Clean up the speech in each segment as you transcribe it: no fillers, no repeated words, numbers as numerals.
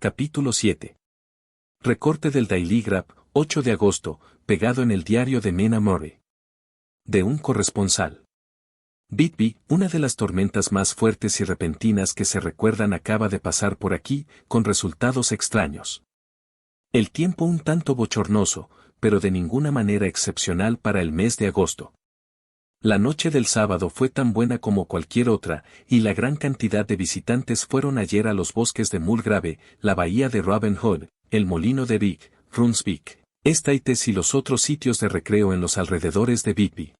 Capítulo 7. Recorte del Daily Graph, 8 de agosto, pegado en el diario de Mena Murray. De un corresponsal. Whitby, una de las tormentas más fuertes y repentinas que se recuerdan acaba de pasar por aquí, con resultados extraños. El tiempo un tanto bochornoso, pero de ninguna manera excepcional para el mes de agosto. La noche del sábado fue tan buena como cualquier otra, y la gran cantidad de visitantes fueron ayer a los bosques de Mulgrave, la bahía de Robin Hood, el molino de Big, Brunswick, Staithes y los otros sitios de recreo en los alrededores de Whitby.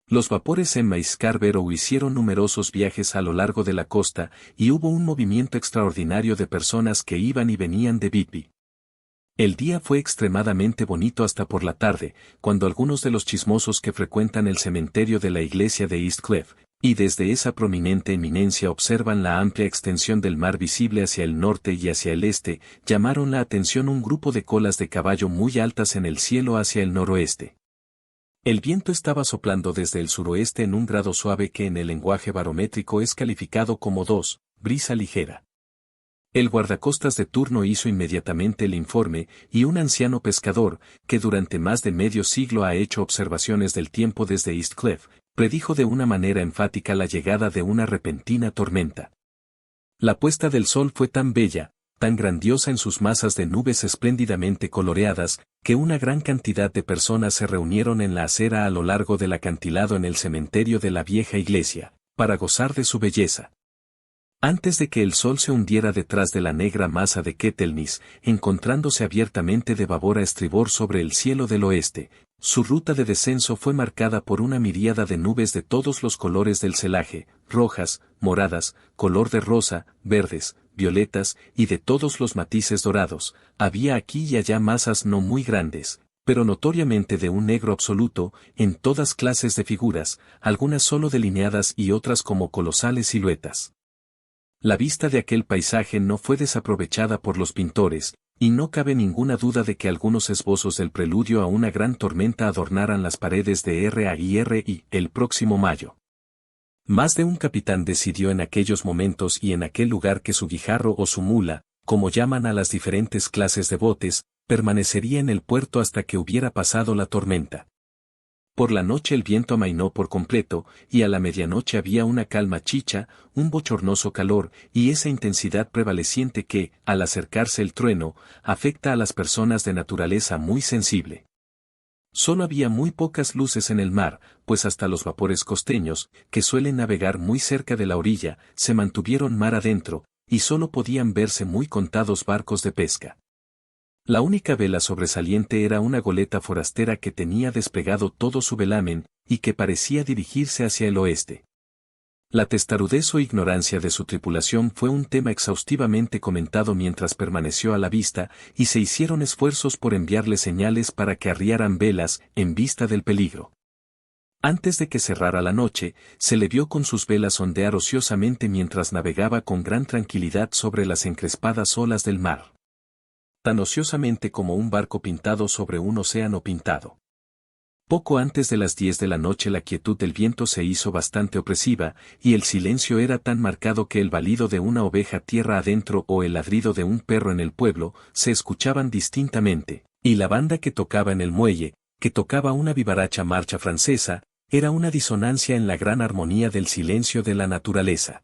Los vapores Emma y Scarborough hicieron numerosos viajes a lo largo de la costa, y hubo un movimiento extraordinario de personas que iban y venían de Whitby. El día fue extremadamente bonito hasta por la tarde, cuando algunos de los chismosos que frecuentan el cementerio de la iglesia de East Cliff, y desde esa prominente eminencia observan la amplia extensión del mar visible hacia el norte y hacia el este, llamaron la atención un grupo de colas de caballo muy altas en el cielo hacia el noroeste. El viento estaba soplando desde el suroeste en un grado suave que en el lenguaje barométrico es calificado como 2, brisa ligera. El guardacostas de turno hizo inmediatamente el informe, y un anciano pescador, que durante más de medio siglo ha hecho observaciones del tiempo desde East Cliff, predijo de una manera enfática la llegada de una repentina tormenta. La puesta del sol fue tan bella, tan grandiosa en sus masas de nubes espléndidamente coloreadas, que una gran cantidad de personas se reunieron en la acera a lo largo del acantilado en el cementerio de la vieja iglesia, para gozar de su belleza. Antes de que el sol se hundiera detrás de la negra masa de Ketelnis, encontrándose abiertamente de babor a estribor sobre el cielo del oeste, su ruta de descenso fue marcada por una miríada de nubes de todos los colores del celaje, rojas, moradas, color de rosa, verdes, violetas, y de todos los matices dorados. Había aquí y allá masas no muy grandes, pero notoriamente de un negro absoluto, en todas clases de figuras, algunas solo delineadas y otras como colosales siluetas. La vista de aquel paisaje no fue desaprovechada por los pintores, y no cabe ninguna duda de que algunos esbozos del preludio a una gran tormenta adornaran las paredes de R.A.I.R.I. el próximo mayo. Más de un capitán decidió en aquellos momentos y en aquel lugar que su guijarro o su mula, como llaman a las diferentes clases de botes, permanecería en el puerto hasta que hubiera pasado la tormenta. Por la noche el viento amainó por completo, y a la medianoche había una calma chicha, un bochornoso calor, y esa intensidad prevaleciente que, al acercarse el trueno, afecta a las personas de naturaleza muy sensible. Solo había muy pocas luces en el mar, pues hasta los vapores costeños, que suelen navegar muy cerca de la orilla, se mantuvieron mar adentro, y solo podían verse muy contados barcos de pesca. La única vela sobresaliente era una goleta forastera que tenía desplegado todo su velamen, y que parecía dirigirse hacia el oeste. La testarudez o ignorancia de su tripulación fue un tema exhaustivamente comentado mientras permaneció a la vista, y se hicieron esfuerzos por enviarle señales para que arriaran velas, en vista del peligro. Antes de que cerrara la noche, se le vio con sus velas ondear ociosamente mientras navegaba con gran tranquilidad sobre las encrespadas olas del mar. Tan ociosamente como un barco pintado sobre un océano pintado. Poco antes de las 10 de la noche la quietud del viento se hizo bastante opresiva, y el silencio era tan marcado que el balido de una oveja tierra adentro o el ladrido de un perro en el pueblo se escuchaban distintamente, y la banda que tocaba en el muelle, que tocaba una vivaracha marcha francesa, era una disonancia en la gran armonía del silencio de la naturaleza.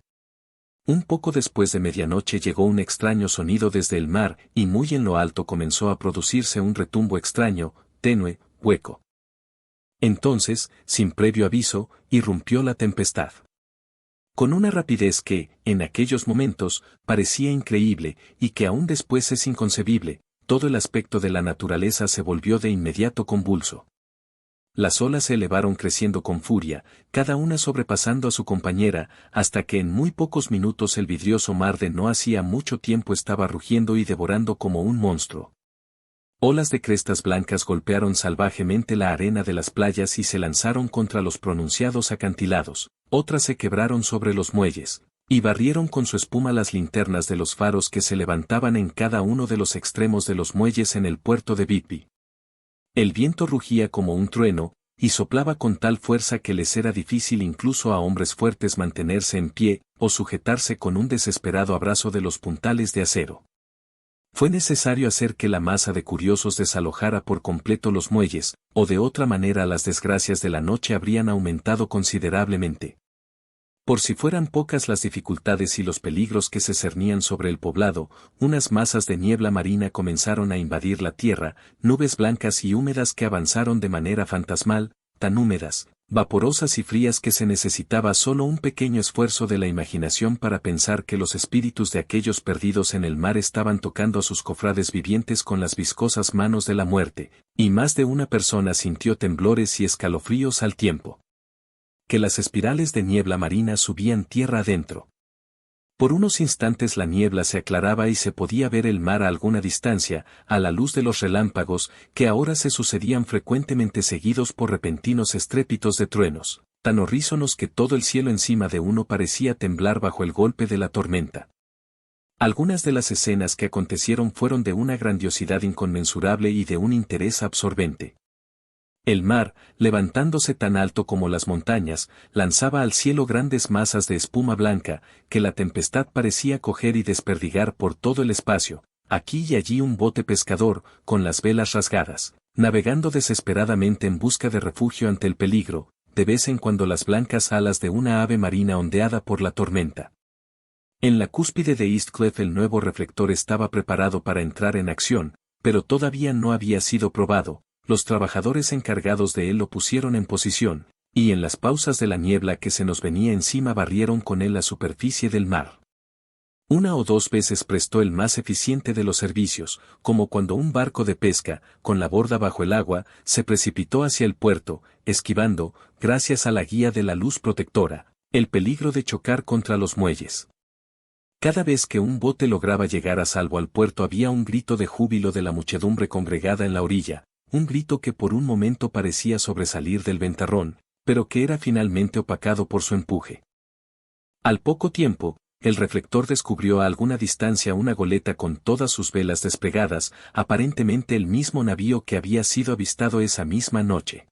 Un poco después de medianoche llegó un extraño sonido desde el mar, y muy en lo alto comenzó a producirse un retumbo extraño, tenue, hueco. Entonces, sin previo aviso, irrumpió la tempestad. Con una rapidez que, en aquellos momentos, parecía increíble, y que aún después es inconcebible, todo el aspecto de la naturaleza se volvió de inmediato convulso. Las olas se elevaron creciendo con furia, cada una sobrepasando a su compañera, hasta que en muy pocos minutos el vidrioso mar de no hacía mucho tiempo estaba rugiendo y devorando como un monstruo. Olas de crestas blancas golpearon salvajemente la arena de las playas y se lanzaron contra los pronunciados acantilados, otras se quebraron sobre los muelles, y barrieron con su espuma las linternas de los faros que se levantaban en cada uno de los extremos de los muelles en el puerto de Whitby. El viento rugía como un trueno, y soplaba con tal fuerza que les era difícil incluso a hombres fuertes mantenerse en pie, o sujetarse con un desesperado abrazo de los puntales de acero. Fue necesario hacer que la masa de curiosos desalojara por completo los muelles, o de otra manera las desgracias de la noche habrían aumentado considerablemente. Por si fueran pocas las dificultades y los peligros que se cernían sobre el poblado, unas masas de niebla marina comenzaron a invadir la tierra, nubes blancas y húmedas que avanzaron de manera fantasmal, tan húmedas, vaporosas y frías que se necesitaba solo un pequeño esfuerzo de la imaginación para pensar que los espíritus de aquellos perdidos en el mar estaban tocando a sus cofrades vivientes con las viscosas manos de la muerte, y más de una persona sintió temblores y escalofríos al tiempo que las espirales de niebla marina subían tierra adentro. Por unos instantes la niebla se aclaraba y se podía ver el mar a alguna distancia, a la luz de los relámpagos, que ahora se sucedían frecuentemente seguidos por repentinos estrépitos de truenos, tan horrísonos que todo el cielo encima de uno parecía temblar bajo el golpe de la tormenta. Algunas de las escenas que acontecieron fueron de una grandiosidad inconmensurable y de un interés absorbente. El mar, levantándose tan alto como las montañas, lanzaba al cielo grandes masas de espuma blanca, que la tempestad parecía coger y desperdigar por todo el espacio. Aquí y allí un bote pescador, con las velas rasgadas, navegando desesperadamente en busca de refugio ante el peligro, de vez en cuando las blancas alas de una ave marina ondeada por la tormenta. En la cúspide de Eastcliff el nuevo reflector estaba preparado para entrar en acción, pero todavía no había sido probado. Los trabajadores encargados de él lo pusieron en posición, y en las pausas de la niebla que se nos venía encima barrieron con él la superficie del mar. Una o dos veces prestó el más eficiente de los servicios, como cuando un barco de pesca, con la borda bajo el agua, se precipitó hacia el puerto, esquivando, gracias a la guía de la luz protectora, el peligro de chocar contra los muelles. Cada vez que un bote lograba llegar a salvo al puerto había un grito de júbilo de la muchedumbre congregada en la orilla, un grito que por un momento parecía sobresalir del ventarrón, pero que era finalmente opacado por su empuje. Al poco tiempo, el reflector descubrió a alguna distancia una goleta con todas sus velas desplegadas, aparentemente el mismo navío que había sido avistado esa misma noche.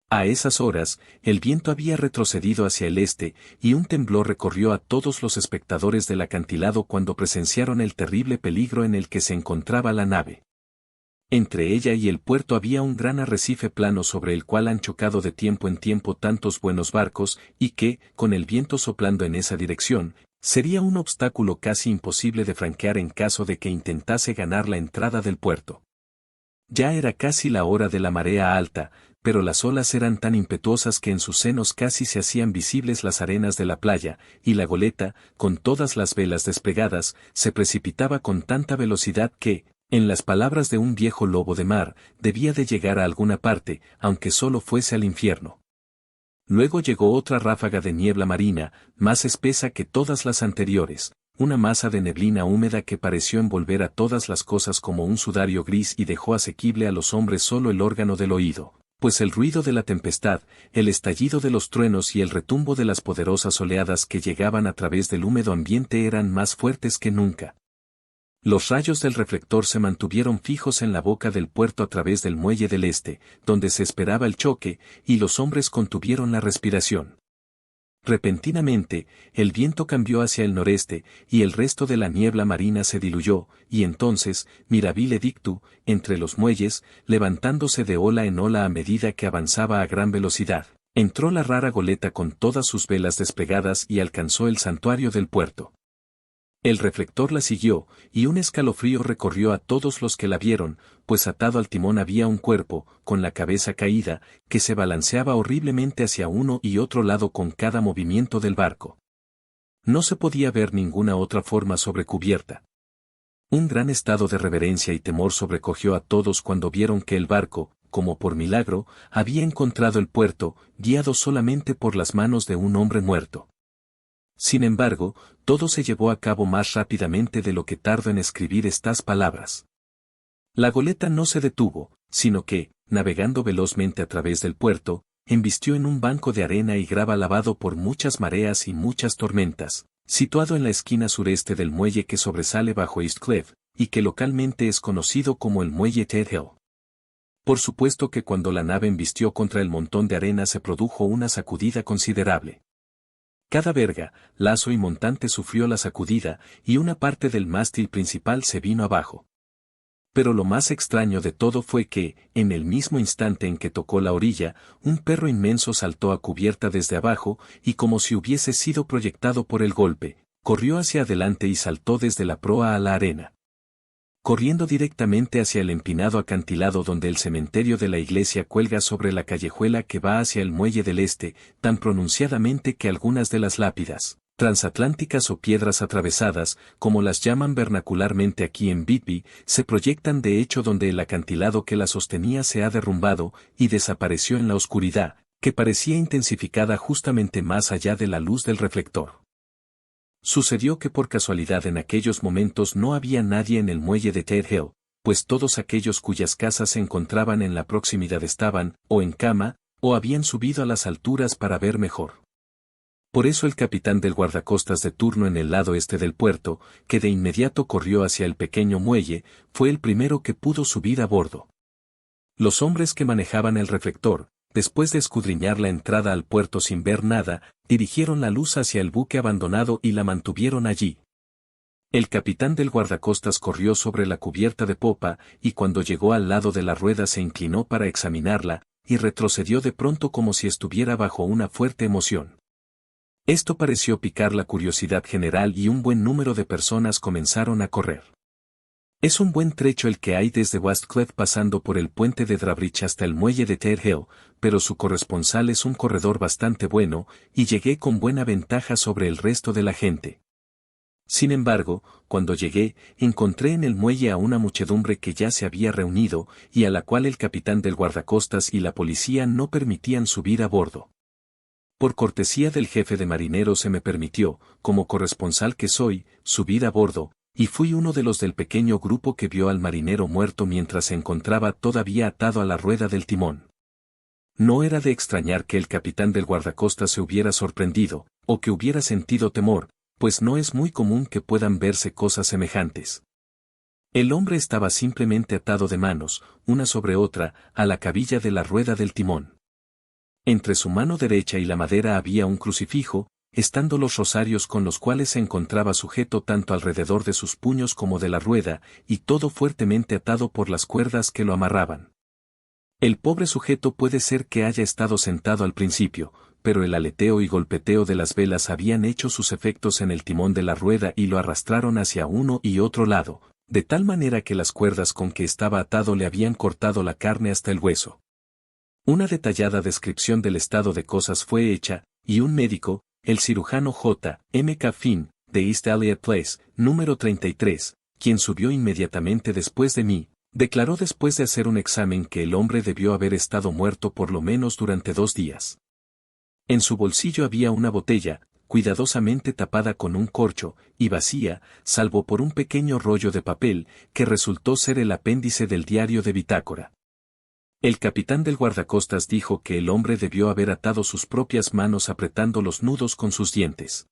A esas horas, el viento había retrocedido hacia el este, y un temblor recorrió a todos los espectadores del acantilado cuando presenciaron el terrible peligro en el que se encontraba la nave. Entre ella y el puerto había un gran arrecife plano sobre el cual han chocado de tiempo en tiempo tantos buenos barcos, y que, con el viento soplando en esa dirección, sería un obstáculo casi imposible de franquear en caso de que intentase ganar la entrada del puerto. Ya era casi la hora de la marea alta, pero las olas eran tan impetuosas que en sus senos casi se hacían visibles las arenas de la playa, y la goleta, con todas las velas desplegadas, se precipitaba con tanta velocidad que, en las palabras de un viejo lobo de mar, debía de llegar a alguna parte, aunque solo fuese al infierno. Luego llegó otra ráfaga de niebla marina, más espesa que todas las anteriores, una masa de neblina húmeda que pareció envolver a todas las cosas como un sudario gris y dejó asequible a los hombres solo el órgano del oído, pues el ruido de la tempestad, el estallido de los truenos y el retumbo de las poderosas oleadas que llegaban a través del húmedo ambiente eran más fuertes que nunca. Los rayos del reflector se mantuvieron fijos en la boca del puerto a través del muelle del este, donde se esperaba el choque, y los hombres contuvieron la respiración. Repentinamente, el viento cambió hacia el noreste, y el resto de la niebla marina se diluyó, y entonces, mirabile dictu, entre los muelles, levantándose de ola en ola a medida que avanzaba a gran velocidad, entró la rara goleta con todas sus velas desplegadas y alcanzó el santuario del puerto. El reflector la siguió, y un escalofrío recorrió a todos los que la vieron, pues atado al timón había un cuerpo, con la cabeza caída, que se balanceaba horriblemente hacia uno y otro lado con cada movimiento del barco. No se podía ver ninguna otra forma sobre cubierta. Un gran estado de reverencia y temor sobrecogió a todos cuando vieron que el barco, como por milagro, había encontrado el puerto, guiado solamente por las manos de un hombre muerto. Sin embargo, todo se llevó a cabo más rápidamente de lo que tardo en escribir estas palabras. La goleta no se detuvo, sino que, navegando velozmente a través del puerto, embistió en un banco de arena y grava lavado por muchas mareas y muchas tormentas, situado en la esquina sureste del muelle que sobresale bajo Eastcliff, y que localmente es conocido como el muelle Ted Hill. Por supuesto que cuando la nave embistió contra el montón de arena se produjo una sacudida considerable. Cada verga, lazo y montante sufrió la sacudida, y una parte del mástil principal se vino abajo. Pero lo más extraño de todo fue que, en el mismo instante en que tocó la orilla, un perro inmenso saltó a cubierta desde abajo, y como si hubiese sido proyectado por el golpe, corrió hacia adelante y saltó desde la proa a la arena. Corriendo directamente hacia el empinado acantilado donde el cementerio de la iglesia cuelga sobre la callejuela que va hacia el muelle del este, tan pronunciadamente que algunas de las lápidas transatlánticas o piedras atravesadas, como las llaman vernacularmente aquí en Whitby, se proyectan de hecho donde el acantilado que la sostenía se ha derrumbado y desapareció en la oscuridad, que parecía intensificada justamente más allá de la luz del reflector. Sucedió que por casualidad en aquellos momentos no había nadie en el muelle de Ted Hill, pues todos aquellos cuyas casas se encontraban en la proximidad estaban, o en cama, o habían subido a las alturas para ver mejor. Por eso el capitán del guardacostas de turno en el lado este del puerto, que de inmediato corrió hacia el pequeño muelle, fue el primero que pudo subir a bordo. Los hombres que manejaban el reflector, después de escudriñar la entrada al puerto sin ver nada, dirigieron la luz hacia el buque abandonado y la mantuvieron allí. El capitán del guardacostas corrió sobre la cubierta de popa, y cuando llegó al lado de la rueda se inclinó para examinarla, y retrocedió de pronto como si estuviera bajo una fuerte emoción. Esto pareció picar la curiosidad general y un buen número de personas comenzaron a correr. Es un buen trecho el que hay desde Westcliff pasando por el puente de Drawbridge hasta el muelle de Ted Hill, pero su corresponsal es un corredor bastante bueno, y llegué con buena ventaja sobre el resto de la gente. Sin embargo, cuando llegué, encontré en el muelle a una muchedumbre que ya se había reunido, y a la cual el capitán del guardacostas y la policía no permitían subir a bordo. Por cortesía del jefe de marineros se me permitió, como corresponsal que soy, subir a bordo, y fui uno de los del pequeño grupo que vio al marinero muerto mientras se encontraba todavía atado a la rueda del timón. No era de extrañar que el capitán del guardacostas se hubiera sorprendido, o que hubiera sentido temor, pues no es muy común que puedan verse cosas semejantes. El hombre estaba simplemente atado de manos, una sobre otra, a la cabilla de la rueda del timón. Entre su mano derecha y la madera había un crucifijo, estando los rosarios con los cuales se encontraba sujeto tanto alrededor de sus puños como de la rueda, y todo fuertemente atado por las cuerdas que lo amarraban. El pobre sujeto puede ser que haya estado sentado al principio, pero el aleteo y golpeteo de las velas habían hecho sus efectos en el timón de la rueda y lo arrastraron hacia uno y otro lado, de tal manera que las cuerdas con que estaba atado le habían cortado la carne hasta el hueso. Una detallada descripción del estado de cosas fue hecha, y un médico, el cirujano J. M. K. Finn, de East Elliot Place, número 33, quien subió inmediatamente después de mí, declaró después de hacer un examen que el hombre debió haber estado muerto por lo menos durante 2 días. En su bolsillo había una botella, cuidadosamente tapada con un corcho, y vacía, salvo por un pequeño rollo de papel, que resultó ser el apéndice del diario de bitácora. El capitán del guardacostas dijo que el hombre debió haber atado sus propias manos apretando los nudos con sus dientes.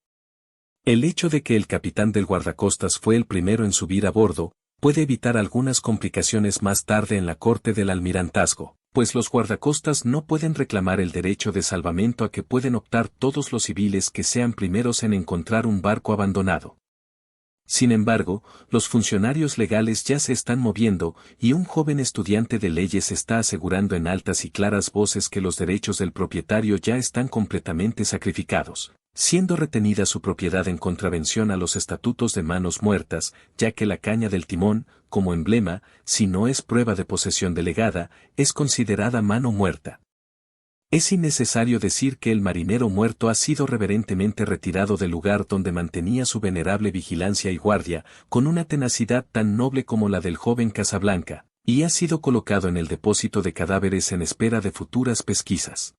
El hecho de que el capitán del guardacostas fue el primero en subir a bordo, puede evitar algunas complicaciones más tarde en la corte del almirantazgo, pues los guardacostas no pueden reclamar el derecho de salvamento a que pueden optar todos los civiles que sean primeros en encontrar un barco abandonado. Sin embargo, los funcionarios legales ya se están moviendo, y un joven estudiante de leyes está asegurando en altas y claras voces que los derechos del propietario ya están completamente sacrificados, siendo retenida su propiedad en contravención a los estatutos de manos muertas, ya que la caña del timón, como emblema, si no es prueba de posesión delegada, es considerada mano muerta. Es innecesario decir que el marinero muerto ha sido reverentemente retirado del lugar donde mantenía su venerable vigilancia y guardia, con una tenacidad tan noble como la del joven Casablanca, y ha sido colocado en el depósito de cadáveres en espera de futuras pesquisas.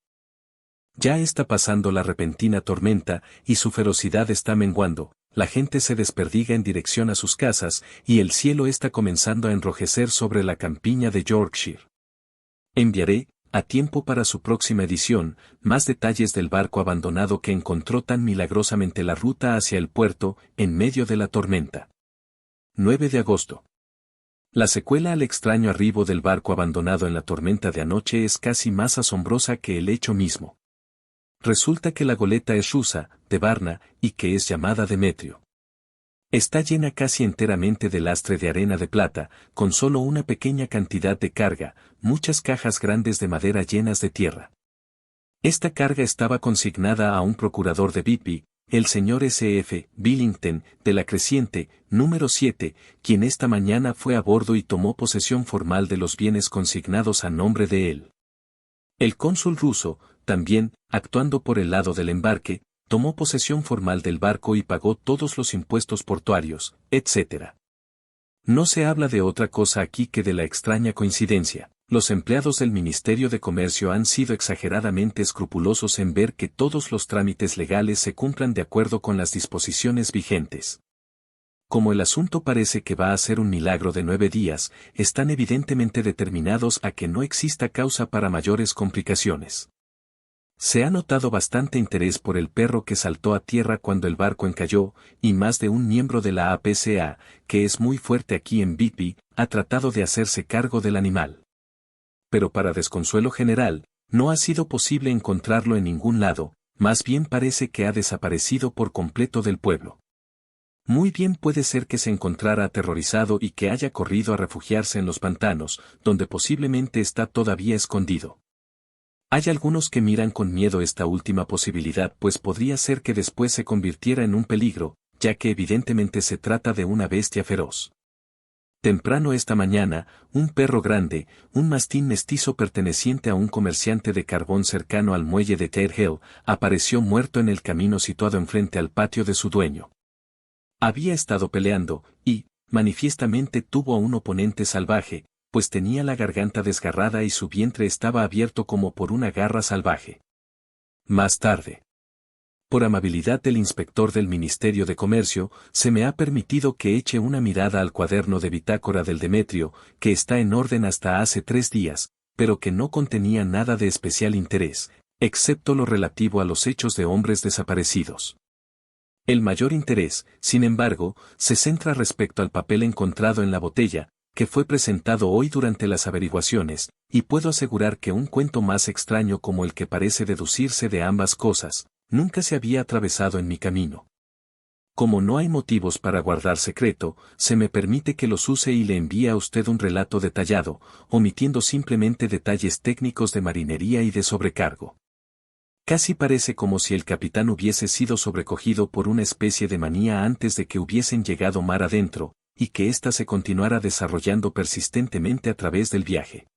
Ya está pasando la repentina tormenta, y su ferocidad está menguando, la gente se desperdiga en dirección a sus casas, y el cielo está comenzando a enrojecer sobre la campiña de Yorkshire. Enviaré, a tiempo para su próxima edición, más detalles del barco abandonado que encontró tan milagrosamente la ruta hacia el puerto, en medio de la tormenta. 9 de agosto. La secuela al extraño arribo del barco abandonado en la tormenta de anoche es casi más asombrosa que el hecho mismo. Resulta que la goleta es rusa, de Varna, y que es llamada Demetrio. Está llena casi enteramente de lastre de arena de plata, con solo una pequeña cantidad de carga, muchas cajas grandes de madera llenas de tierra. Esta carga estaba consignada a un procurador de Whitby, el señor S.F. Billington, de la Creciente, número 7, quien esta mañana fue a bordo y tomó posesión formal de los bienes consignados a nombre de él. El cónsul ruso, también, actuando por el lado del embarque, tomó posesión formal del barco y pagó todos los impuestos portuarios, etc. No se habla de otra cosa aquí que de la extraña coincidencia. Los empleados del Ministerio de Comercio han sido exageradamente escrupulosos en ver que todos los trámites legales se cumplan de acuerdo con las disposiciones vigentes. Como el asunto parece que va a ser un milagro de 9 días, están evidentemente determinados a que no exista causa para mayores complicaciones. Se ha notado bastante interés por el perro que saltó a tierra cuando el barco encalló, y más de un miembro de la APCA, que es muy fuerte aquí en Whitby, ha tratado de hacerse cargo del animal. Pero para desconsuelo general, no ha sido posible encontrarlo en ningún lado, más bien parece que ha desaparecido por completo del pueblo. Muy bien puede ser que se encontrara aterrorizado y que haya corrido a refugiarse en los pantanos, donde posiblemente está todavía escondido. Hay algunos que miran con miedo esta última posibilidad, pues podría ser que después se convirtiera en un peligro, ya que evidentemente se trata de una bestia feroz. Temprano esta mañana, un perro grande, un mastín mestizo perteneciente a un comerciante de carbón cercano al muelle de Ted Hill, apareció muerto en el camino situado enfrente al patio de su dueño. Había estado peleando, y, manifiestamente tuvo a un oponente salvaje, pues tenía la garganta desgarrada y su vientre estaba abierto como por una garra salvaje. Más tarde, por amabilidad del inspector del Ministerio de Comercio, se me ha permitido que eche una mirada al cuaderno de bitácora del Demetrio, que está en orden hasta hace 3 días, pero que no contenía nada de especial interés, excepto lo relativo a los hechos de hombres desaparecidos. El mayor interés, sin embargo, se centra respecto al papel encontrado en la botella, que fue presentado hoy durante las averiguaciones, y puedo asegurar que un cuento más extraño como el que parece deducirse de ambas cosas, nunca se había atravesado en mi camino. Como no hay motivos para guardar secreto, se me permite que los use y le envíe a usted un relato detallado, omitiendo simplemente detalles técnicos de marinería y de sobrecargo. Casi parece como si el capitán hubiese sido sobrecogido por una especie de manía antes de que hubiesen llegado mar adentro, y que ésta se continuara desarrollando persistentemente a través del viaje.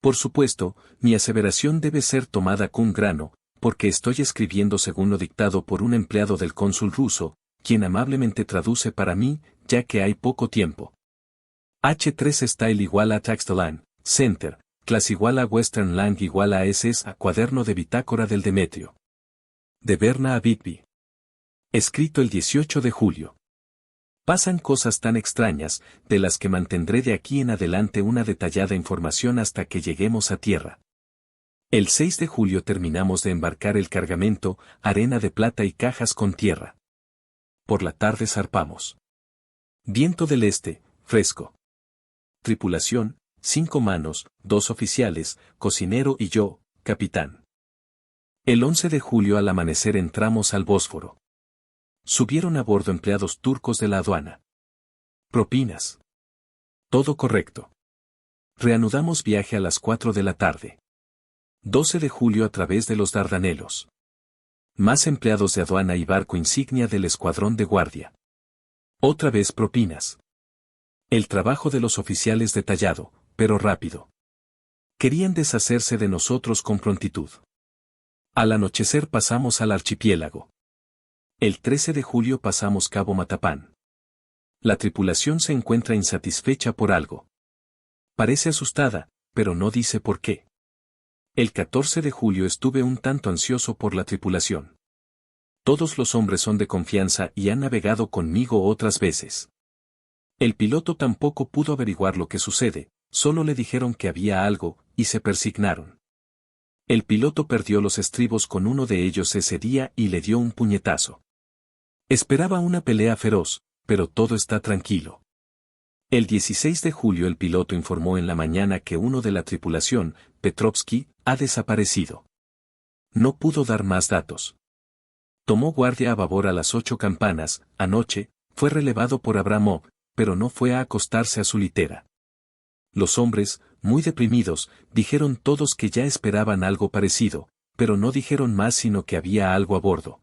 Por supuesto, mi aseveración debe ser tomada con grano, porque estoy escribiendo según lo dictado por un empleado del cónsul ruso, quien amablemente traduce para mí, ya que hay poco tiempo. H3 Style igual a Taxtalan, Center, Class igual a Western Lang igual a SS a cuaderno de bitácora del Demetrio. De Berna a Whitby. Escrito el 18 de julio. Pasan cosas tan extrañas, de las que mantendré de aquí en adelante una detallada información hasta que lleguemos a tierra. El 6 de julio terminamos de embarcar el cargamento, arena de plata y cajas con tierra. Por la tarde zarpamos. Viento del este, fresco. Tripulación, 5 manos, 2 oficiales, cocinero y yo, capitán. El 11 de julio al amanecer entramos al Bósforo. Subieron a bordo empleados turcos de la aduana. Propinas. Todo correcto. Reanudamos viaje a las 4 de la tarde. 12 de julio a través de los Dardanelos. Más empleados de aduana y barco insignia del escuadrón de guardia. Otra vez propinas. El trabajo de los oficiales detallado, pero rápido. Querían deshacerse de nosotros con prontitud. Al anochecer pasamos al archipiélago. El 13 de julio pasamos Cabo Matapán. La tripulación se encuentra insatisfecha por algo. Parece asustada, pero no dice por qué. El 14 de julio estuve un tanto ansioso por la tripulación. Todos los hombres son de confianza y han navegado conmigo otras veces. El piloto tampoco pudo averiguar lo que sucede, solo le dijeron que había algo, y se persignaron. El piloto perdió los estribos con uno de ellos ese día y le dio un puñetazo. Esperaba una pelea feroz, pero todo está tranquilo. El 16 de julio el piloto informó en la mañana que uno de la tripulación, Petrovsky, ha desaparecido. No pudo dar más datos. Tomó guardia a babor a las 8 campanas, anoche, fue relevado por Abramov, pero no fue a acostarse a su litera. Los hombres, muy deprimidos, dijeron todos que ya esperaban algo parecido, pero no dijeron más sino que había algo a bordo.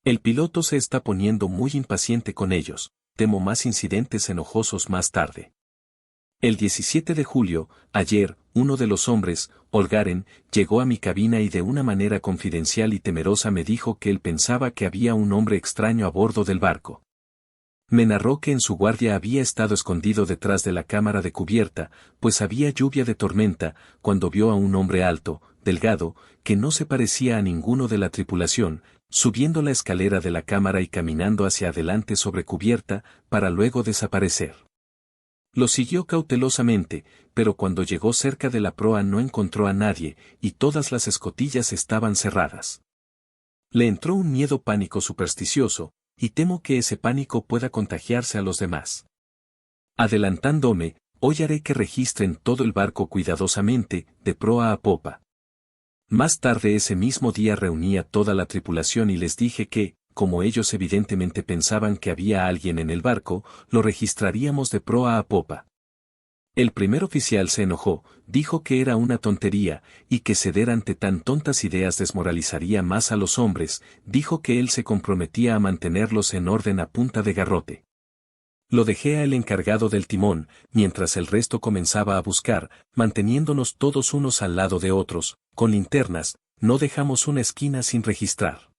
El piloto se está poniendo muy impaciente con ellos, temo más incidentes enojosos más tarde. El 17 de julio, ayer, uno de los hombres, Olgaren, llegó a mi cabina y de una manera confidencial y temerosa me dijo que él pensaba que había un hombre extraño a bordo del barco. Me narró que en su guardia había estado escondido detrás de la cámara de cubierta, pues había lluvia de tormenta, cuando vio a un hombre alto, delgado, que no se parecía a ninguno de la tripulación, subiendo la escalera de la cámara y caminando hacia adelante sobre cubierta, para luego desaparecer. Lo siguió cautelosamente, pero cuando llegó cerca de la proa no encontró a nadie, y todas las escotillas estaban cerradas. Le entró un miedo pánico supersticioso, y temo que ese pánico pueda contagiarse a los demás. Adelantándome, hoy haré que registren todo el barco cuidadosamente, de proa a popa. Más tarde ese mismo día reuní a toda la tripulación y les dije que, como ellos evidentemente pensaban que había alguien en el barco, lo registraríamos de proa a popa. El primer oficial se enojó, dijo que era una tontería, y que ceder ante tan tontas ideas desmoralizaría más a los hombres, dijo que él se comprometía a mantenerlos en orden a punta de garrote. Lo dejé a el encargado del timón, mientras el resto comenzaba a buscar, manteniéndonos todos unos al lado de otros, con linternas, no dejamos una esquina sin registrar.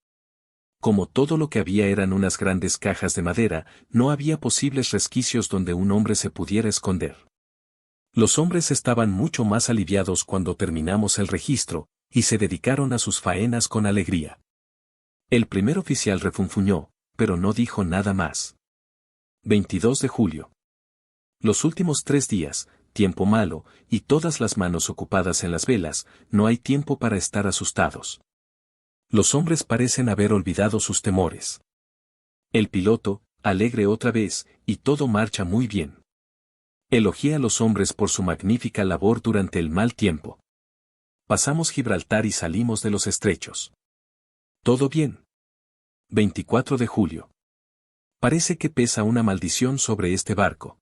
Como todo lo que había eran unas grandes cajas de madera, no había posibles resquicios donde un hombre se pudiera esconder. Los hombres estaban mucho más aliviados cuando terminamos el registro, y se dedicaron a sus faenas con alegría. El primer oficial refunfuñó, pero no dijo nada más. 22 de julio. Los últimos 3 días, tiempo malo, y todas las manos ocupadas en las velas, no hay tiempo para estar asustados. Los hombres parecen haber olvidado sus temores. El piloto, alegre otra vez, y todo marcha muy bien. Elogié a los hombres por su magnífica labor durante el mal tiempo. Pasamos Gibraltar y salimos de los estrechos. ¿Todo bien? 24 de julio. Parece que pesa una maldición sobre este barco.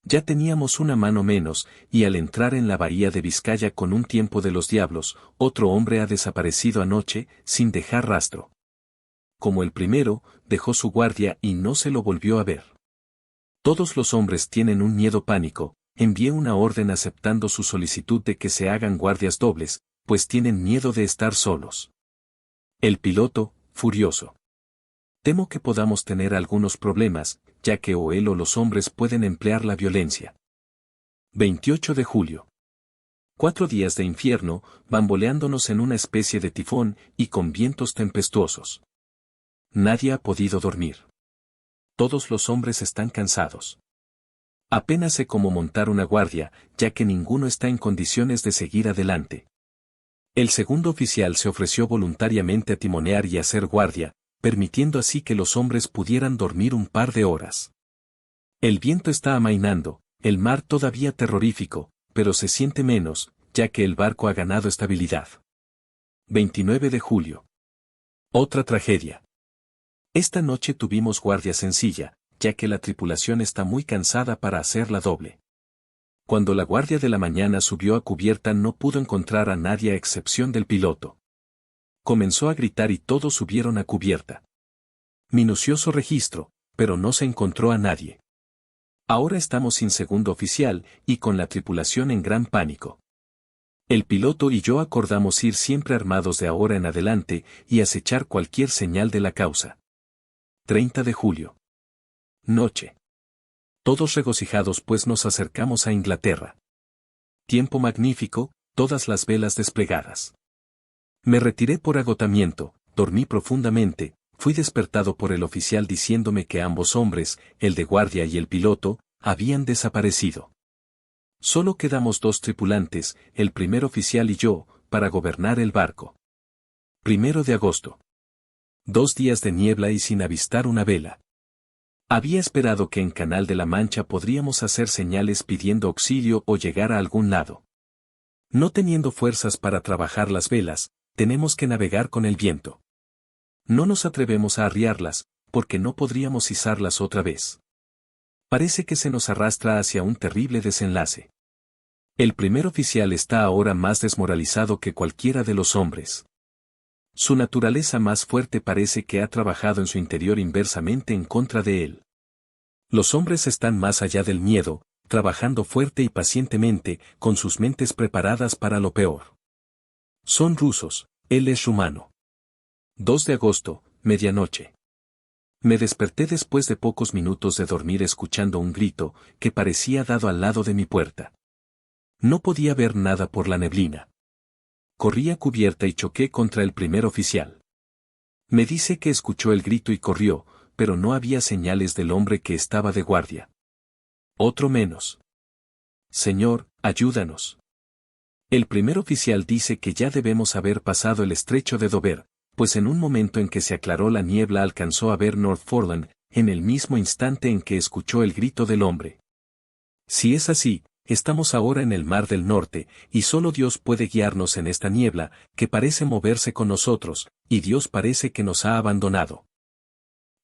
Ya teníamos una mano menos, y al entrar en la bahía de Vizcaya con un tiempo de los diablos, otro hombre ha desaparecido anoche, sin dejar rastro. Como el primero, dejó su guardia y no se lo volvió a ver. Todos los hombres tienen un miedo pánico, envié una orden aceptando su solicitud de que se hagan guardias dobles, pues tienen miedo de estar solos. El piloto, furioso. Temo que podamos tener algunos problemas, ya que o él o los hombres pueden emplear la violencia. 28 de julio. 4 días de infierno, bamboleándonos en una especie de tifón y con vientos tempestuosos. Nadie ha podido dormir. Todos los hombres están cansados. Apenas sé cómo montar una guardia, ya que ninguno está en condiciones de seguir adelante. El segundo oficial se ofreció voluntariamente a timonear y hacer guardia, permitiendo así que los hombres pudieran dormir un par de horas. El viento está amainando, el mar todavía terrorífico, pero se siente menos, ya que el barco ha ganado estabilidad. 29 de julio. Otra tragedia. Esta noche tuvimos guardia sencilla, ya que la tripulación está muy cansada para hacerla doble. Cuando la guardia de la mañana subió a cubierta no pudo encontrar a nadie a excepción del piloto. Comenzó a gritar y todos subieron a cubierta. Minucioso registro, pero no se encontró a nadie. Ahora estamos sin segundo oficial y con la tripulación en gran pánico. El piloto y yo acordamos ir siempre armados de ahora en adelante y acechar cualquier señal de la causa. 30 de julio. Noche. Todos regocijados pues nos acercamos a Inglaterra. Tiempo magnífico, todas las velas desplegadas. Me retiré por agotamiento, dormí profundamente, fui despertado por el oficial diciéndome que ambos hombres, el de guardia y el piloto, habían desaparecido. Solo quedamos 2 tripulantes, el primer oficial y yo, para gobernar el barco. 1 de agosto. 2 días de niebla y sin avistar una vela. Había esperado que en Canal de la Mancha podríamos hacer señales pidiendo auxilio o llegar a algún lado. No teniendo fuerzas para trabajar las velas, tenemos que navegar con el viento. No nos atrevemos a arriarlas, porque no podríamos izarlas otra vez. Parece que se nos arrastra hacia un terrible desenlace. El primer oficial está ahora más desmoralizado que cualquiera de los hombres. Su naturaleza más fuerte parece que ha trabajado en su interior inversamente en contra de él. Los hombres están más allá del miedo, trabajando fuerte y pacientemente, con sus mentes preparadas para lo peor. Son rusos, él es rumano. 2 de agosto, medianoche. Me desperté después de pocos minutos de dormir escuchando un grito, que parecía dado al lado de mi puerta. No podía ver nada por la neblina. Corrí a cubierta y choqué contra el primer oficial. Me dice que escuchó el grito y corrió, pero no había señales del hombre que estaba de guardia. Otro menos. Señor, ayúdanos. El primer oficial dice que ya debemos haber pasado el estrecho de Dover, pues en un momento en que se aclaró la niebla alcanzó a ver Northumberland, en el mismo instante en que escuchó el grito del hombre. Si es así, estamos ahora en el Mar del Norte, y solo Dios puede guiarnos en esta niebla, que parece moverse con nosotros, y Dios parece que nos ha abandonado.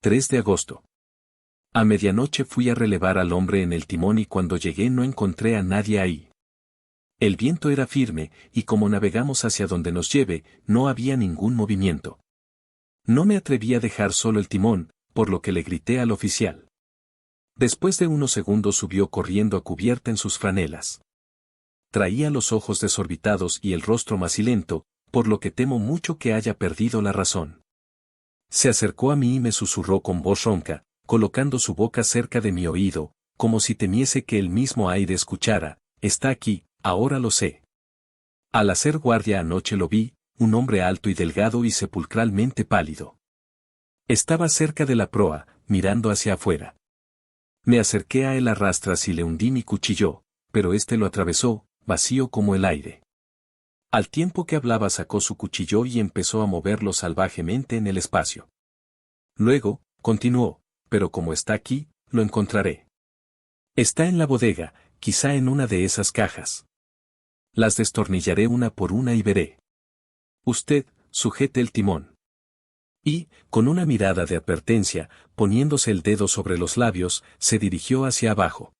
3 de agosto. A medianoche fui a relevar al hombre en el timón y cuando llegué no encontré a nadie ahí. El viento era firme, y como navegamos hacia donde nos lleve, no había ningún movimiento. No me atreví a dejar solo el timón, por lo que le grité al oficial. Después de unos segundos subió corriendo a cubierta en sus franelas. Traía los ojos desorbitados y el rostro macilento, por lo que temo mucho que haya perdido la razón. Se acercó a mí y me susurró con voz ronca, colocando su boca cerca de mi oído, como si temiese que el mismo aire escuchara: está aquí, ahora lo sé. Al hacer guardia anoche lo vi, un hombre alto y delgado y sepulcralmente pálido. Estaba cerca de la proa, mirando hacia afuera. Me acerqué a él a rastras y le hundí mi cuchillo, pero éste lo atravesó, vacío como el aire. Al tiempo que hablaba sacó su cuchillo y empezó a moverlo salvajemente en el espacio. Luego, continuó, pero como está aquí, lo encontraré. Está en la bodega, quizá en una de esas cajas. Las destornillaré una por una y veré. Usted, sujete el timón. Y, con una mirada de advertencia, poniéndose el dedo sobre los labios, se dirigió hacia abajo.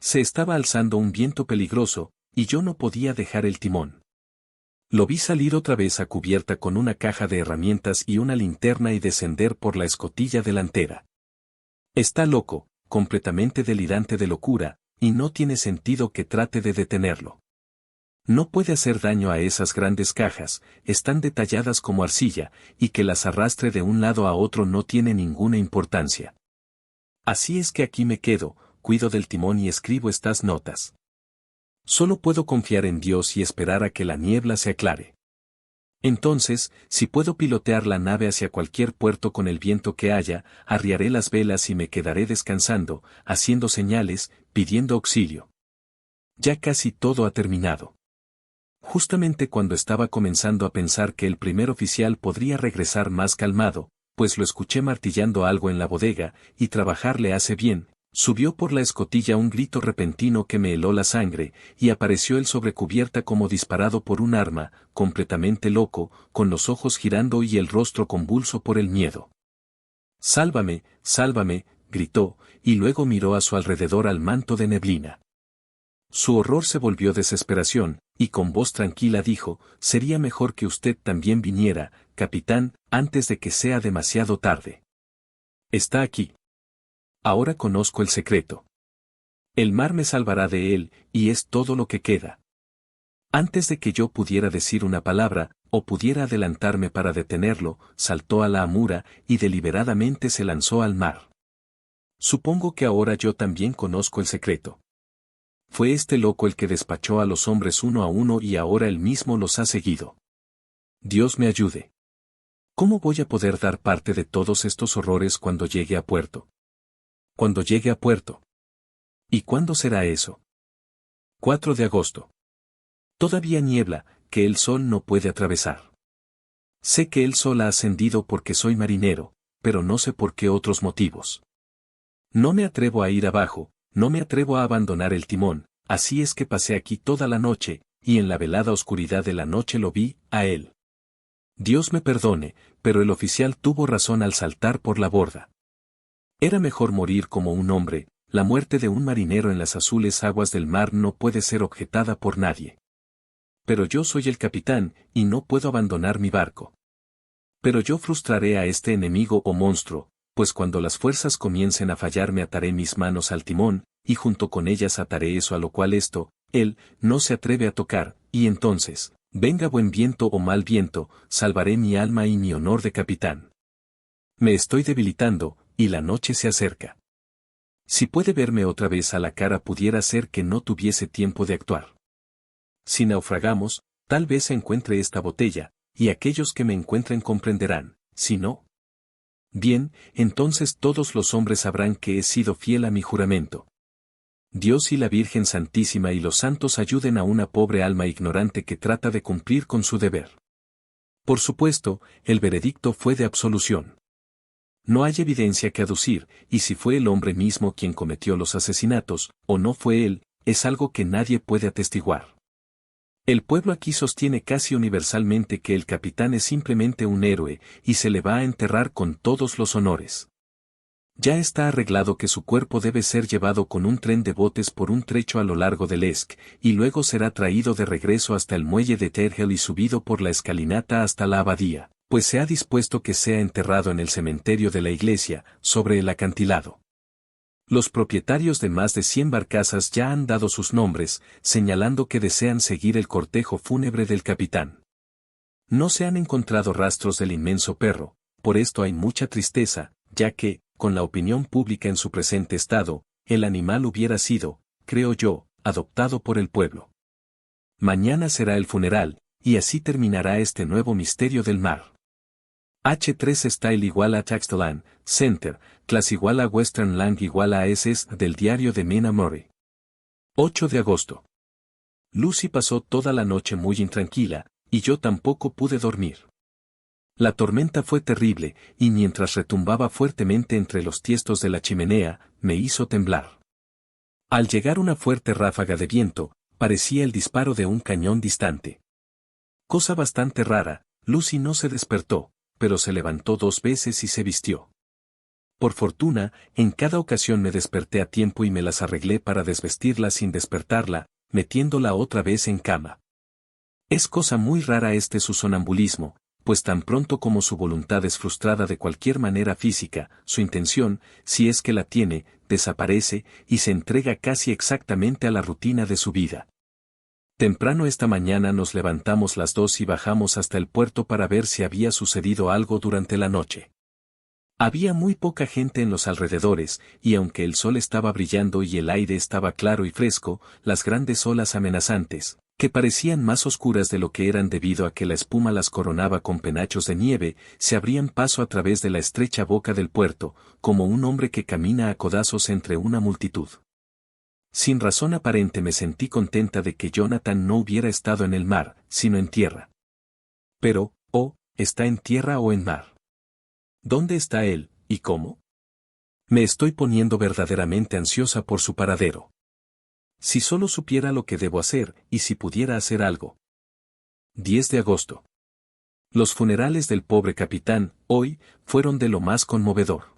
Se estaba alzando un viento peligroso, y yo no podía dejar el timón. Lo vi salir otra vez a cubierta con una caja de herramientas y una linterna y descender por la escotilla delantera. Está loco, completamente delirante de locura, y no tiene sentido que trate de detenerlo. No puede hacer daño a esas grandes cajas, están detalladas como arcilla, y que las arrastre de un lado a otro no tiene ninguna importancia. Así es que aquí me quedo, cuido del timón y escribo estas notas. Solo puedo confiar en Dios y esperar a que la niebla se aclare. Entonces, si puedo pilotear la nave hacia cualquier puerto con el viento que haya, arriaré las velas y me quedaré descansando, haciendo señales, pidiendo auxilio. Ya casi todo ha terminado. Justamente cuando estaba comenzando a pensar que el primer oficial podría regresar más calmado, pues lo escuché martillando algo en la bodega, y trabajar le hace bien, subió por la escotilla un grito repentino que me heló la sangre, y apareció él sobre cubierta como disparado por un arma, completamente loco, con los ojos girando y el rostro convulso por el miedo. «Sálvame, sálvame», gritó, y luego miró a su alrededor al manto de neblina. Su horror se volvió desesperación, y con voz tranquila dijo: «Sería mejor que usted también viniera, capitán, antes de que sea demasiado tarde. Está aquí. Ahora conozco el secreto. El mar me salvará de él, y es todo lo que queda». Antes de que yo pudiera decir una palabra, o pudiera adelantarme para detenerlo, saltó a la amura, y deliberadamente se lanzó al mar. Supongo que ahora yo también conozco el secreto. Fue este loco el que despachó a los hombres uno a uno y ahora él mismo los ha seguido. Dios me ayude. ¿Cómo voy a poder dar parte de todos estos horrores cuando llegue a puerto? Cuando llegue a puerto. ¿Y cuándo será eso? 4 de agosto. Todavía niebla, que el sol no puede atravesar. Sé que el sol ha ascendido porque soy marinero, pero no sé por qué otros motivos. No me atrevo a ir abajo, no me atrevo a abandonar el timón, así es que pasé aquí toda la noche, y en la velada oscuridad de la noche lo vi, a él. Dios me perdone, pero el oficial tuvo razón al saltar por la borda. Era mejor morir como un hombre, la muerte de un marinero en las azules aguas del mar no puede ser objetada por nadie. Pero yo soy el capitán, y no puedo abandonar mi barco. Pero yo frustraré a este enemigo o monstruo, pues cuando las fuerzas comiencen a fallar me ataré mis manos al timón, y junto con ellas ataré eso a lo cual él, no se atreve a tocar, y entonces, venga buen viento o mal viento, salvaré mi alma y mi honor de capitán. Me estoy debilitando, y la noche se acerca. Si puede verme otra vez a la cara pudiera ser que no tuviese tiempo de actuar. Si naufragamos, tal vez encuentre esta botella, y aquellos que me encuentren comprenderán, si no. Bien, entonces todos los hombres sabrán que he sido fiel a mi juramento. Dios y la Virgen Santísima y los santos ayuden a una pobre alma ignorante que trata de cumplir con su deber. Por supuesto, el veredicto fue de absolución. No hay evidencia que aducir, y si fue el hombre mismo quien cometió los asesinatos, o no fue él, es algo que nadie puede atestiguar. El pueblo aquí sostiene casi universalmente que el capitán es simplemente un héroe, y se le va a enterrar con todos los honores. Ya está arreglado que su cuerpo debe ser llevado con un tren de botes por un trecho a lo largo del Esk, y luego será traído de regreso hasta el muelle de Tergel y subido por la escalinata hasta la abadía, pues se ha dispuesto que sea enterrado en el cementerio de la iglesia, sobre el acantilado. Los propietarios de más de 100 barcazas ya han dado sus nombres, señalando que desean seguir el cortejo fúnebre del capitán. No se han encontrado rastros del inmenso perro, por esto hay mucha tristeza, ya que, con la opinión pública en su presente estado, el animal hubiera sido, creo yo, adoptado por el pueblo. Mañana será el funeral, y así terminará este nuevo misterio del mar. H3 Style igual a Taxtalan, Center, Class igual a Western Lang igual a SS del diario de Mena Murray. 8 de agosto. Lucy pasó toda la noche muy intranquila, y yo tampoco pude dormir. La tormenta fue terrible, y mientras retumbaba fuertemente entre los tiestos de la chimenea, me hizo temblar. Al llegar una fuerte ráfaga de viento, parecía el disparo de un cañón distante. Cosa bastante rara, Lucy no se despertó, pero se levantó 2 veces y se vistió. Por fortuna, en cada ocasión me desperté a tiempo y me las arreglé para desvestirla sin despertarla, metiéndola otra vez en cama. Es cosa muy rara su sonambulismo, pues tan pronto como su voluntad es frustrada de cualquier manera física, su intención, si es que la tiene, desaparece y se entrega casi exactamente a la rutina de su vida. Temprano esta mañana nos levantamos las 2 y bajamos hasta el puerto para ver si había sucedido algo durante la noche. Había muy poca gente en los alrededores, y aunque el sol estaba brillando y el aire estaba claro y fresco, las grandes olas amenazantes, que parecían más oscuras de lo que eran debido a que la espuma las coronaba con penachos de nieve, se abrían paso a través de la estrecha boca del puerto, como un hombre que camina a codazos entre una multitud. Sin razón aparente me sentí contenta de que Jonathan no hubiera estado en el mar, sino en tierra. Pero, ¿está en tierra o en mar? ¿Dónde está él, y cómo? Me estoy poniendo verdaderamente ansiosa por su paradero. Si solo supiera lo que debo hacer, y si pudiera hacer algo. 10 de agosto. Los funerales del pobre capitán, hoy, fueron de lo más conmovedor.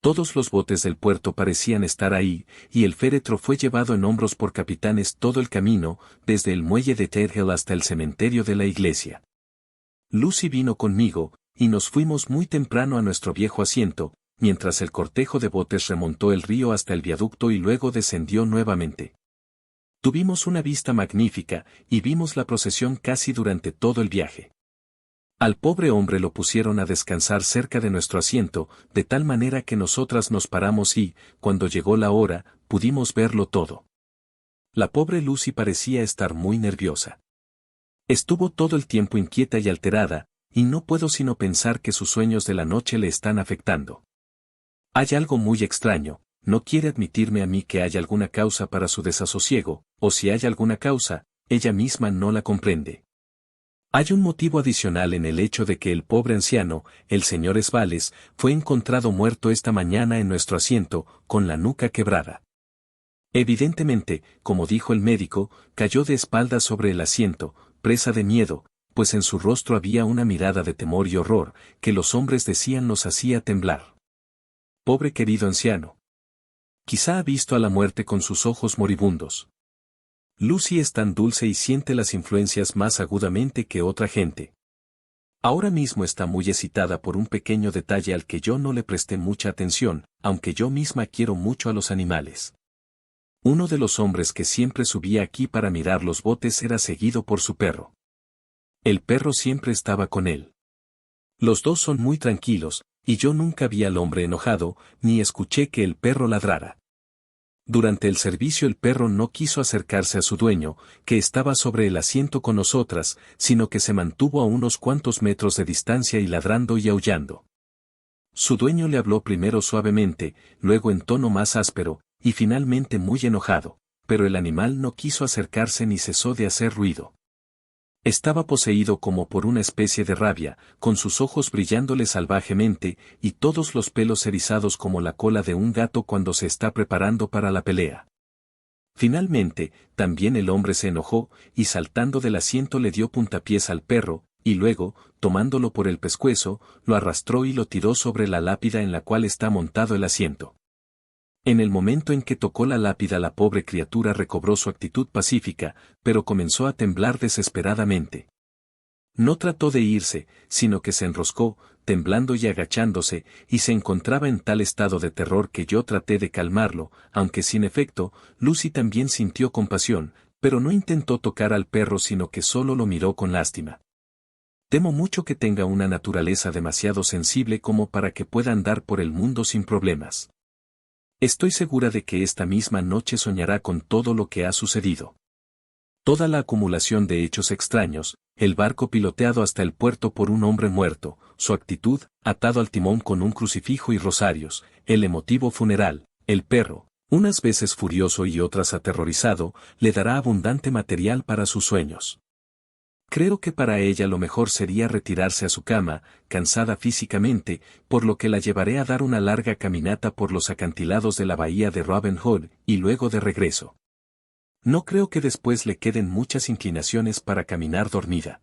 Todos los botes del puerto parecían estar ahí, y el féretro fue llevado en hombros por capitanes todo el camino, desde el muelle de Tergel hasta el cementerio de la iglesia. Lucy vino conmigo, y nos fuimos muy temprano a nuestro viejo asiento, mientras el cortejo de botes remontó el río hasta el viaducto y luego descendió nuevamente. Tuvimos una vista magnífica, y vimos la procesión casi durante todo el viaje. Al pobre hombre lo pusieron a descansar cerca de nuestro asiento, de tal manera que nosotras nos paramos y, cuando llegó la hora, pudimos verlo todo. La pobre Lucy parecía estar muy nerviosa. Estuvo todo el tiempo inquieta y alterada, y no puedo sino pensar que sus sueños de la noche le están afectando. Hay algo muy extraño, no quiere admitirme a mí que haya alguna causa para su desasosiego, o si hay alguna causa, ella misma no la comprende. Hay un motivo adicional en el hecho de que el pobre anciano, el señor Svales, fue encontrado muerto esta mañana en nuestro asiento, con la nuca quebrada. Evidentemente, como dijo el médico, cayó de espaldas sobre el asiento, presa de miedo, pues en su rostro había una mirada de temor y horror, que los hombres decían nos hacía temblar. Pobre querido anciano. Quizá ha visto a la muerte con sus ojos moribundos. Lucy es tan dulce y siente las influencias más agudamente que otra gente. Ahora mismo está muy excitada por un pequeño detalle al que yo no le presté mucha atención, aunque yo misma quiero mucho a los animales. Uno de los hombres que siempre subía aquí para mirar los botes era seguido por su perro. El perro siempre estaba con él. Los dos son muy tranquilos, y yo nunca vi al hombre enojado, ni escuché que el perro ladrara. Durante el servicio el perro no quiso acercarse a su dueño, que estaba sobre el asiento con nosotras, sino que se mantuvo a unos cuantos metros de distancia y ladrando y aullando. Su dueño le habló primero suavemente, luego en tono más áspero, y finalmente muy enojado, pero el animal no quiso acercarse ni cesó de hacer ruido. Estaba poseído como por una especie de rabia, con sus ojos brillándole salvajemente, y todos los pelos erizados como la cola de un gato cuando se está preparando para la pelea. Finalmente, también el hombre se enojó, y saltando del asiento le dio puntapiés al perro, y luego, tomándolo por el pescuezo, lo arrastró y lo tiró sobre la lápida en la cual está montado el asiento. En el momento en que tocó la lápida la pobre criatura recobró su actitud pacífica, pero comenzó a temblar desesperadamente. No trató de irse, sino que se enroscó, temblando y agachándose, y se encontraba en tal estado de terror que yo traté de calmarlo, aunque sin efecto, Lucy también sintió compasión, pero no intentó tocar al perro sino que solo lo miró con lástima. Temo mucho que tenga una naturaleza demasiado sensible como para que pueda andar por el mundo sin problemas. Estoy segura de que esta misma noche soñará con todo lo que ha sucedido. Toda la acumulación de hechos extraños, el barco piloteado hasta el puerto por un hombre muerto, su actitud, atado al timón con un crucifijo y rosarios, el emotivo funeral, el perro, unas veces furioso y otras aterrorizado, le dará abundante material para sus sueños. Creo que para ella lo mejor sería retirarse a su cama, cansada físicamente, por lo que la llevaré a dar una larga caminata por los acantilados de la bahía de Ravenhood, y luego de regreso. No creo que después le queden muchas inclinaciones para caminar dormida.